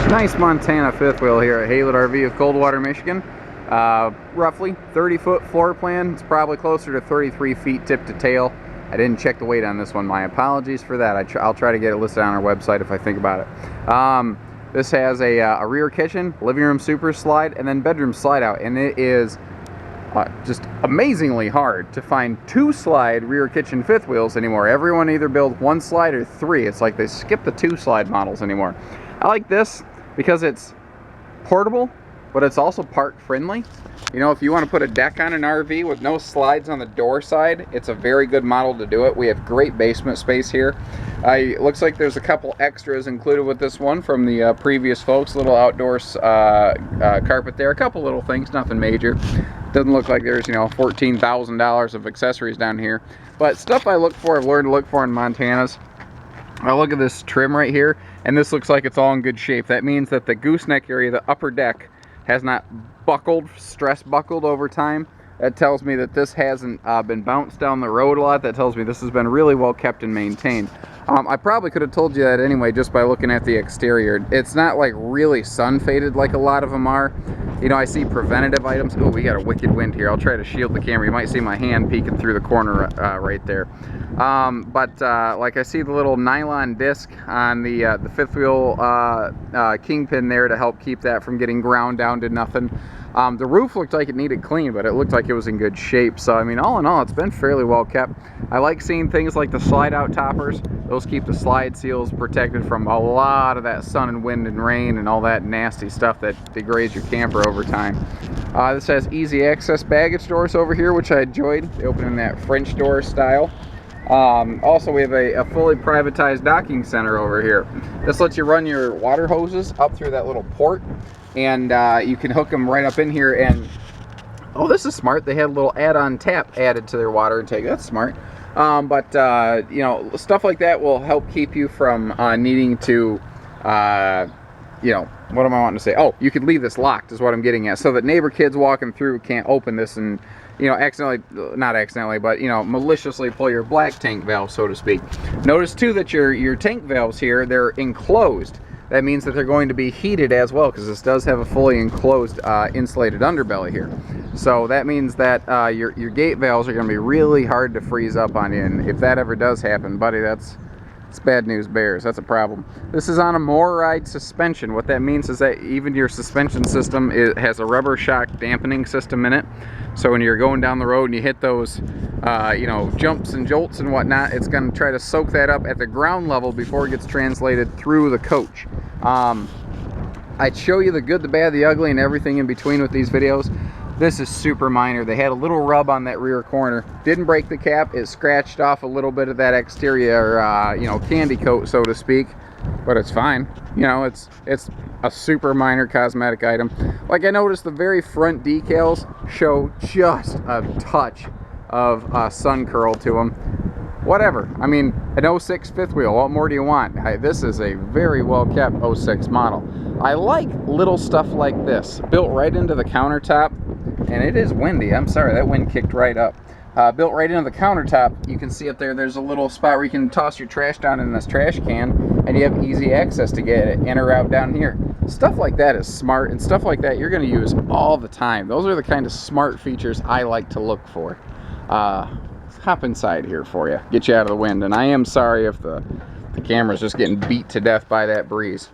Nice Montana fifth wheel here at Haylett RV of Coldwater, Michigan. Roughly 30-foot floor plan. It's probably closer to 33 feet tip to tail. I didn't check the weight on this one. My apologies for that. I'll try to get it listed on our website if I think about it. This has a rear kitchen, living room super slide, and then bedroom slide out. And it is just amazingly hard to find two slide rear kitchen fifth wheels anymore. Everyone either builds one slide or three. It's like they skip the two slide models anymore. I like this because it's portable, but it's also park friendly. You know, if you want to put a deck on an RV with no slides on the door side, it's a very good model to do it. We have great basement space here. It looks like there's a couple extras included with this one from the previous folks. Little outdoors carpet there, a couple little things, nothing major. Doesn't look like there's, you know, $14,000 of accessories down here. But stuff I look for, I've learned to look for in Montana's. I look at this trim right here, and this looks like it's all in good shape. That means that the gooseneck area, the upper deck, has not buckled, stress buckled over time. That tells me that this hasn't been bounced down the road a lot. That tells me this has been really well kept and maintained. I probably could have told you that anyway just by looking at the exterior. It's not like really sun faded like a lot of them are. You know, I see preventative items. Oh, we got a wicked wind here. I'll try to shield the camera. You might see my hand peeking through the corner right there. Like I see the little nylon disc on the fifth wheel kingpin there to help keep that from getting ground down to nothing. The roof looked like it needed clean, but it looked like it was in good shape. So, I mean, all in all, it's been fairly well kept. I like seeing things like the slide-out toppers. Those keep the slide seals protected from a lot of that sun and wind and rain and all that nasty stuff that degrades your camper over time. This has easy access baggage doors over here, which I enjoyed. They open in that French door style. Also, we have a fully privatized docking center over here. This lets you run your water hoses up through that little port, and you can hook them right up in here. And oh, this is smart. They had a little add-on tap added to their water intake. That's smart. You know, stuff like that will help keep you from needing to, you know, what am I wanting to say? Oh, you could leave this locked is what I'm getting at, so that neighbor kids walking through can't open this and, you know, not accidentally, but, you know, maliciously pull your black tank valve, so to speak. Notice too that your tank valves here, they're enclosed. That means that they're going to be heated as well, because this does have a fully enclosed insulated underbelly here. So that means that your gate valves are going to be really hard to freeze up on you, and if that ever does happen, buddy, it's bad news bears. That's a problem. This is on a MORride suspension. What that means is that even your suspension system has a rubber shock dampening system in it. So when you're going down the road and you hit those, you know, jumps and jolts and whatnot, it's going to try to soak that up at the ground level before it gets translated through the coach. I'd show you the good, the bad, the ugly, and everything in between with these videos. This is super minor. They had a little rub on that rear corner. Didn't break the cap. It scratched off a little bit of that exterior, you know, candy coat, so to speak. But it's fine. You know, it's a super minor cosmetic item. Like, I noticed the very front decals show just a touch of sun curl to them. Whatever. I mean, an 06 fifth wheel. What more do you want? This is a very well kept 06 model. I like little stuff like this. Built right into the countertop. And it is windy. I'm sorry, that wind kicked right up. Built right into the countertop. You can see up there, there's a little spot where you can toss your trash down in this trash can, and you have easy access to get it in or out down here. Stuff like that is smart, and stuff like that you're going to use all the time. Those are the kind of smart features I like to look for. Let's hop inside here for you, get you out of the wind. And I am sorry if the camera's just getting beat to death by that breeze.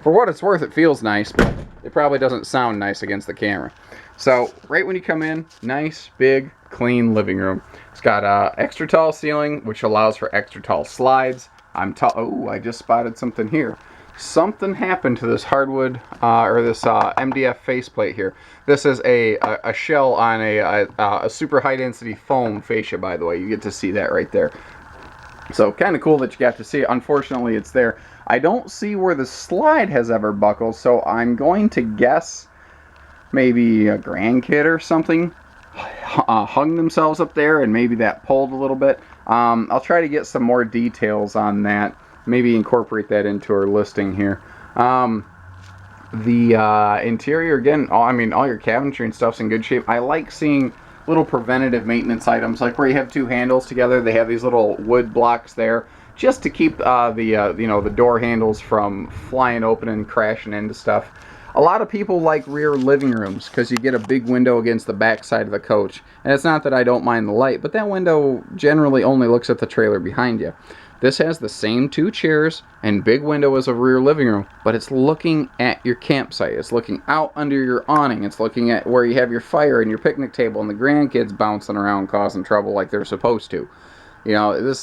For what it's worth, it feels nice, but it probably doesn't sound nice against the camera. So, right when you come in, nice, big, clean living room. It's got extra tall ceiling, which allows for extra tall slides. Oh, I just spotted something here. Something happened to this hardwood, or this MDF faceplate here. This is a shell on a super high density foam fascia, by the way. You get to see that right there. So, kind of cool that you got to see it. Unfortunately, it's there. I don't see where the slide has ever buckled, so I'm going to guess maybe a grandkid or something hung themselves up there, and maybe that pulled a little bit. I'll try to get some more details on that, maybe incorporate that into our listing here. The interior, again, I mean, all your cabinetry and stuff's in good shape. I like seeing little preventative maintenance items, like where you have two handles together, they have these little wood blocks there. just to keep the door handles from flying open and crashing into stuff. A lot of people like rear living rooms because you get a big window against the back side of the coach. And it's not that I don't mind the light, but that window generally only looks at the trailer behind you. This has the same 2 chairs and big window as a rear living room, but it's looking at your campsite. It's looking out under your awning. It's looking at where you have your fire and your picnic table and the grandkids bouncing around causing trouble like they're supposed to. You know,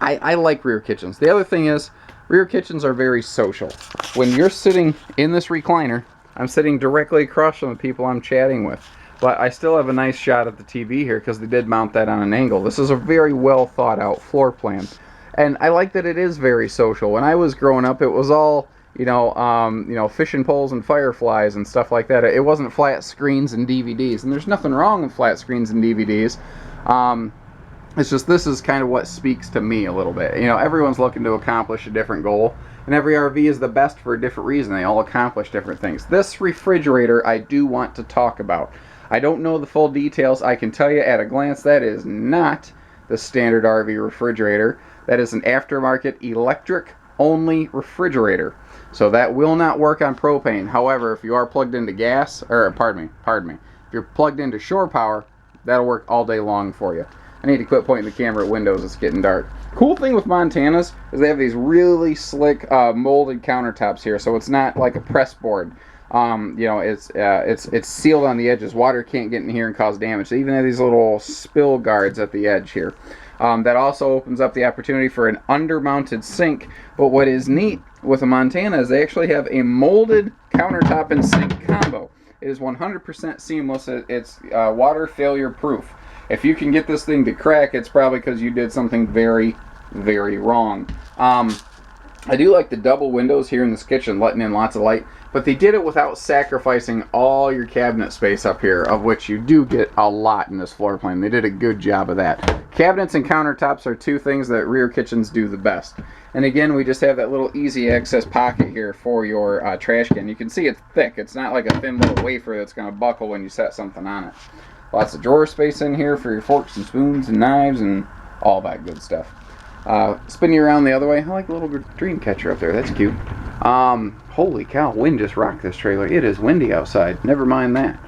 I like rear kitchens. The other thing is, rear kitchens are very social. When you're sitting in this recliner, I'm sitting directly across from the people I'm chatting with. But I still have a nice shot at the TV here because they did mount that on an angle. This is a very well thought out floor plan. And I like that it is very social. When I was growing up, it was all, fishing poles and fireflies and stuff like that. It wasn't flat screens and DVDs. And there's nothing wrong with flat screens and DVDs. It's just this is kind of what speaks to me a little bit. You know, everyone's looking to accomplish a different goal, and every RV is the best for a different reason. They all accomplish different things. This refrigerator I do want to talk about. I don't know the full details. I can tell you at a glance that is not the standard RV refrigerator. That is an aftermarket electric only refrigerator. So that will not work on propane. However, if you are plugged into gas, or pardon me, if you're plugged into shore power, that'll work all day long for you. I need to quit pointing the camera at windows. It's getting dark. Cool thing with Montanas is they have these really slick molded countertops here, so it's not like a press board. It's sealed on the edges. Water can't get in here and cause damage. They even have these little spill guards at the edge here. That also opens up the opportunity for an under-mounted sink. But what is neat with a Montana is they actually have a molded countertop and sink combo. It is 100% seamless. It's water failure proof. If you can get this thing to crack, it's probably because you did something very, very wrong. I do like the double windows here in this kitchen, letting in lots of light, but they did it without sacrificing all your cabinet space up here, of which you do get a lot in this floor plan. They did a good job of that. Cabinets and countertops are 2 things that rear kitchens do the best. And again, we just have that little easy access pocket here for your trash can. You can see it's thick. It's not like a thin little wafer that's going to buckle when you set something on it. Lots of drawer space in here for your forks and spoons and knives and all that good stuff. Spin you around the other way. I like a little dream catcher up there. That's cute. Holy cow, wind just rocked this trailer. It is windy outside. Never mind that.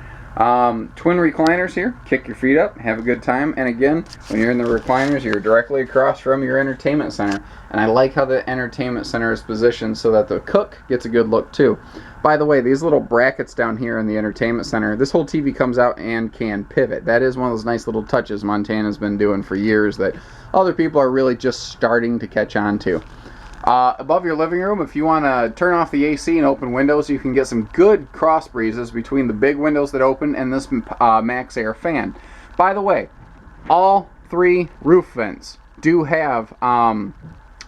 Twin recliners here. Kick your feet up. Have a good time. And again, when you're in the recliners, you're directly across from your entertainment center. And I like how the entertainment center is positioned so that the cook gets a good look too. By the way, these little brackets down here in the entertainment center, this whole TV comes out and can pivot. That is one of those nice little touches Montana's been doing for years that other people are really just starting to catch on to. Above your living room, if you want to turn off the AC and open windows, you can get some good cross breezes between the big windows that open and this max air fan. By the way, all 3 roof vents do have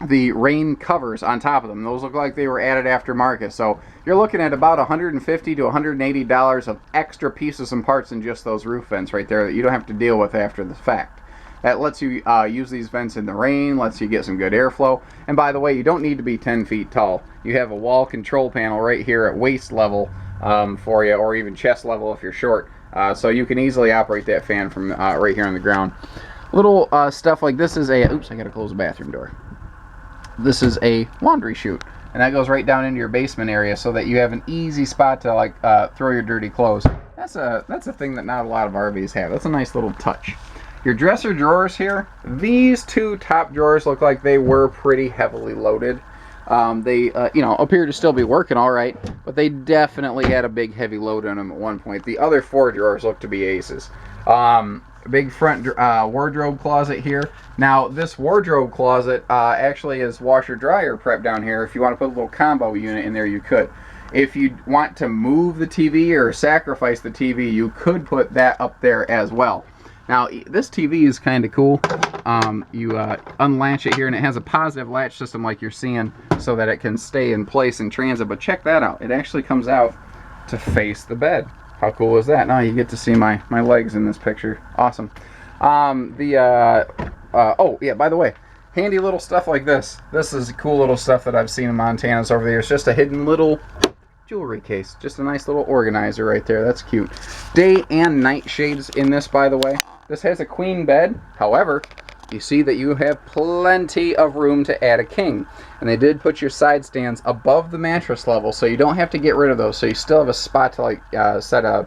the rain covers on top of them. Those look like they were added aftermarket. So you're looking at about $150 to $180 of extra pieces and parts in just those roof vents right there that you don't have to deal with after the fact. That lets you use these vents in the rain, lets you get some good airflow. And by the way, you don't need to be 10 feet tall. You have a wall control panel right here at waist level for you, or even chest level if you're short. So you can easily operate that fan from right here on the ground. Little stuff like this is a... Oops, I gotta close the bathroom door. This is a laundry chute, and that goes right down into your basement area so that you have an easy spot to throw your dirty clothes. That's a thing that not a lot of RVs have. That's a nice little touch. Your dresser drawers here, these 2 top drawers look like they were pretty heavily loaded. They appear to still be working all right, but they definitely had a big heavy load on them at one point. The other 4 drawers look to be aces. Big front wardrobe closet here. Now this wardrobe closet actually is washer dryer prep down here. If you want to put a little combo unit in there, you could. If you want to move the TV or sacrifice the TV, you could put that up there as well. Now this TV is kind of cool. You unlatch it here and it has a positive latch system like you're seeing so that it can stay in place in transit. But check that out. It actually comes out to face the bed. How cool is that? Now you get to see my legs in this picture. Awesome. Oh yeah, by the way, handy little stuff like this. This is cool little stuff that I've seen in Montanas over the years. Just a hidden little jewelry case. Just a nice little organizer right there. That's cute. Day and night shades in this, by the way. This has a queen bed. However, you see that you have plenty of room to add a king. And they did put your side stands above the mattress level, so you don't have to get rid of those. So you still have a spot to like set a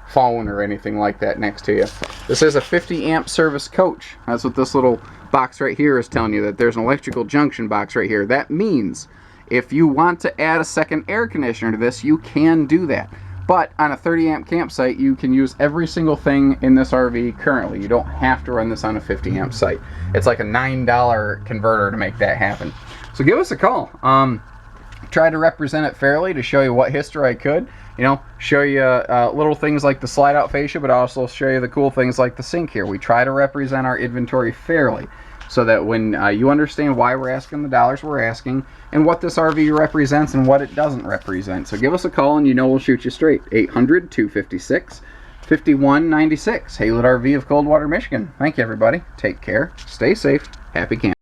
phone or anything like that next to you. This is a 50 amp service coach. That's what this little box right here is telling you, that there's an electrical junction box right here. That means if you want to add a second air conditioner to this, you can do that. But on a 30 amp campsite, you can use every single thing in this RV currently. You don't have to run this on a 50 amp site. It's like a $9 converter to make that happen. So give us a call. Try to represent it fairly to show you what history I could. You know, show you little things like the slide out fascia, but also show you the cool things like the sink here. We try to represent our inventory fairly, so that when you understand why we're asking the dollars we're asking, and what this RV represents and what it doesn't represent. So give us a call and you know we'll shoot you straight. 800-256-5196. Haylett RV of Coldwater, Michigan. Thank you, everybody. Take care. Stay safe. Happy camping.